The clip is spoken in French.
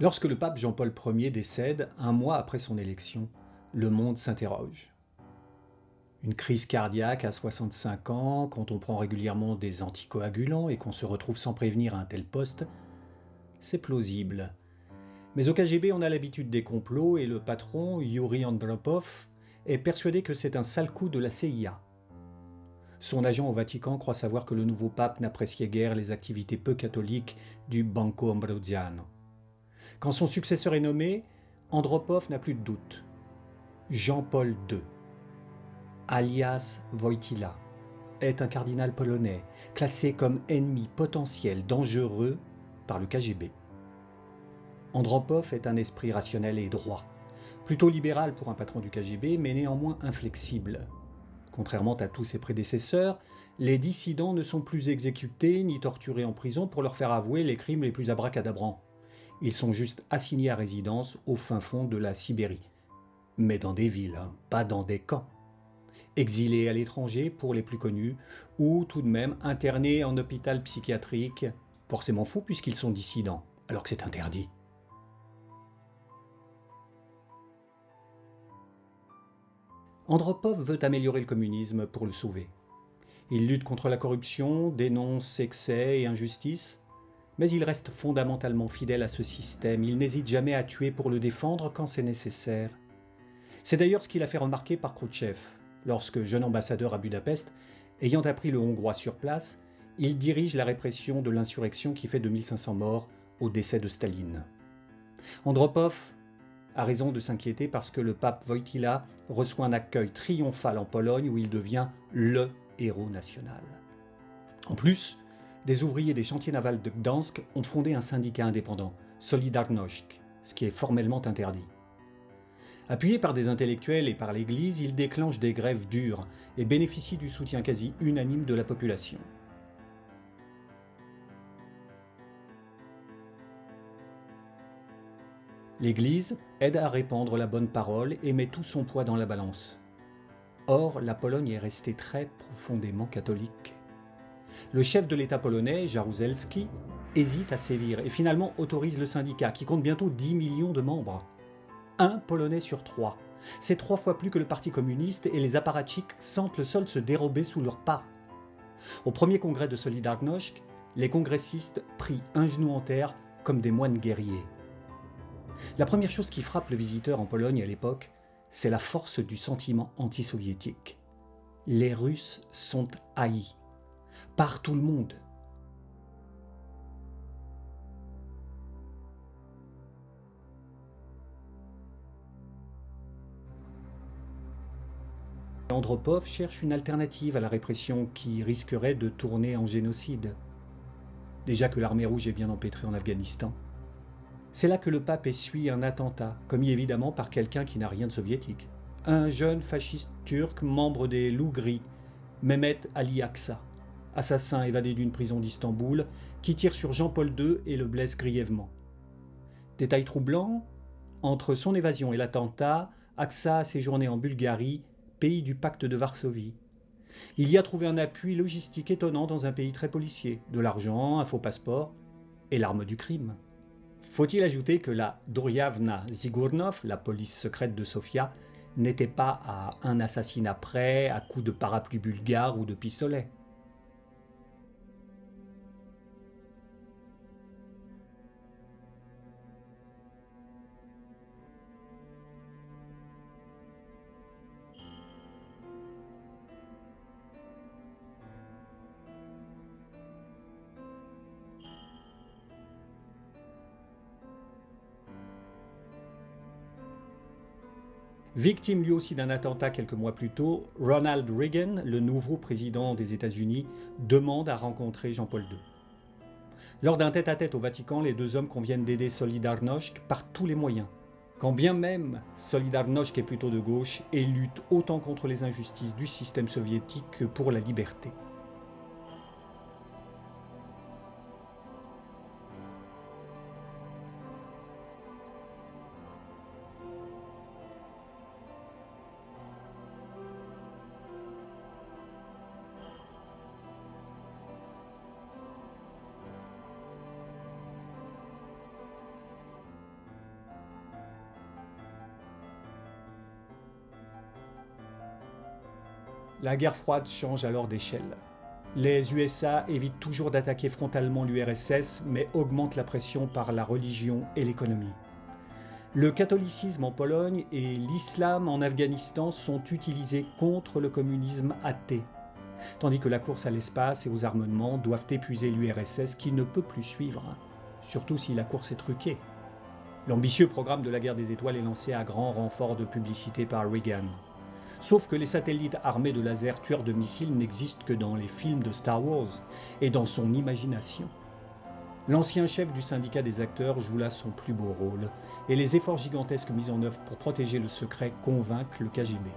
Lorsque le pape Jean-Paul Ier décède, un mois après son élection, le monde s'interroge. Une crise cardiaque à 65 ans, quand on prend régulièrement des anticoagulants et qu'on se retrouve sans prévenir à un tel poste, c'est plausible. Mais au KGB, on a l'habitude des complots et le patron, Yuri Andropov, est persuadé que c'est un sale coup de la CIA. Son agent au Vatican croit savoir que le nouveau pape n'appréciait guère les activités peu catholiques du Banco Ambrosiano. Quand son successeur est nommé, Andropov n'a plus de doute. Jean-Paul II, alias Wojtyła, est un cardinal polonais, classé comme ennemi potentiel dangereux par le KGB. Andropov est un esprit rationnel et droit, plutôt libéral pour un patron du KGB, mais néanmoins inflexible. Contrairement à tous ses prédécesseurs, les dissidents ne sont plus exécutés ni torturés en prison pour leur faire avouer les crimes les plus abracadabrants. Ils sont juste assignés à résidence au fin fond de la Sibérie. Mais dans des villes, pas dans des camps. Exilés à l'étranger pour les plus connus, ou tout de même internés en hôpital psychiatrique, forcément fous puisqu'ils sont dissidents, alors que c'est interdit. Andropov veut améliorer le communisme pour le sauver. Il lutte contre la corruption, dénonce excès et injustice, mais il reste fondamentalement fidèle à ce système. Il n'hésite jamais à tuer pour le défendre quand c'est nécessaire. C'est d'ailleurs ce qu'il a fait remarquer par Khrouchtchev, lorsque, jeune ambassadeur à Budapest, ayant appris le hongrois sur place, il dirige la répression de l'insurrection qui fait 2500 morts au décès de Staline. Andropov a raison de s'inquiéter parce que le pape Wojtyła reçoit un accueil triomphal en Pologne où il devient le héros national. En plus, des ouvriers des chantiers navals de Gdansk ont fondé un syndicat indépendant, Solidarność, ce qui est formellement interdit. Appuyé par des intellectuels et par l'Église, il déclenche des grèves dures et bénéficie du soutien quasi unanime de la population. L'Église aide à répandre la bonne parole et met tout son poids dans la balance. Or, la Pologne est restée très profondément catholique. Le chef de l'État polonais, Jaruzelski, hésite à sévir et finalement autorise le syndicat, qui compte bientôt 10 millions de membres. Un Polonais sur 3. C'est 3 fois plus que le Parti communiste et les apparatchiks sentent le sol se dérober sous leurs pas. Au premier congrès de Solidarność, les congressistes prient un genou en terre comme des moines guerriers. La première chose qui frappe le visiteur en Pologne à l'époque, c'est la force du sentiment anti-soviétique. Les Russes sont haïs par tout le monde. Andropov cherche une alternative à la répression qui risquerait de tourner en génocide. Déjà que l'armée rouge est bien empêtrée en Afghanistan. C'est là que le pape essuie un attentat, commis évidemment par quelqu'un qui n'a rien de soviétique. Un jeune fasciste turc, membre des Loups Gris, Mehmet Ali Aksa, assassin évadé d'une prison d'Istanbul, qui tire sur Jean-Paul II et le blesse grièvement. Détail troublant, entre son évasion et l'attentat, Aksa a séjourné en Bulgarie, pays du pacte de Varsovie. Il y a trouvé un appui logistique étonnant dans un pays très policier, de l'argent, un faux passeport et l'arme du crime. Faut-il ajouter que la Douriavna Zigurnov, la police secrète de Sofia, n'était pas à un assassinat près, à coups de parapluie bulgare ou de pistolet. Victime lui aussi d'un attentat quelques mois plus tôt, Ronald Reagan, le nouveau président des États-Unis, demande à rencontrer Jean-Paul II. Lors d'un tête-à-tête au Vatican, les deux hommes conviennent d'aider Solidarność par tous les moyens. Quand bien même Solidarność est plutôt de gauche et lutte autant contre les injustices du système soviétique que pour la liberté. La guerre froide change alors d'échelle. Les USA évitent toujours d'attaquer frontalement l'URSS, mais augmentent la pression par la religion et l'économie. Le catholicisme en Pologne et l'islam en Afghanistan sont utilisés contre le communisme athée, tandis que la course à l'espace et aux armements doivent épuiser l'URSS qui ne peut plus suivre, surtout si la course est truquée. L'ambitieux programme de la guerre des étoiles est lancé à grand renfort de publicité par Reagan. Sauf que les satellites armés de lasers tueurs de missiles n'existent que dans les films de Star Wars et dans son imagination. L'ancien chef du syndicat des acteurs joue là son plus beau rôle, et les efforts gigantesques mis en œuvre pour protéger le secret convainquent le KGB.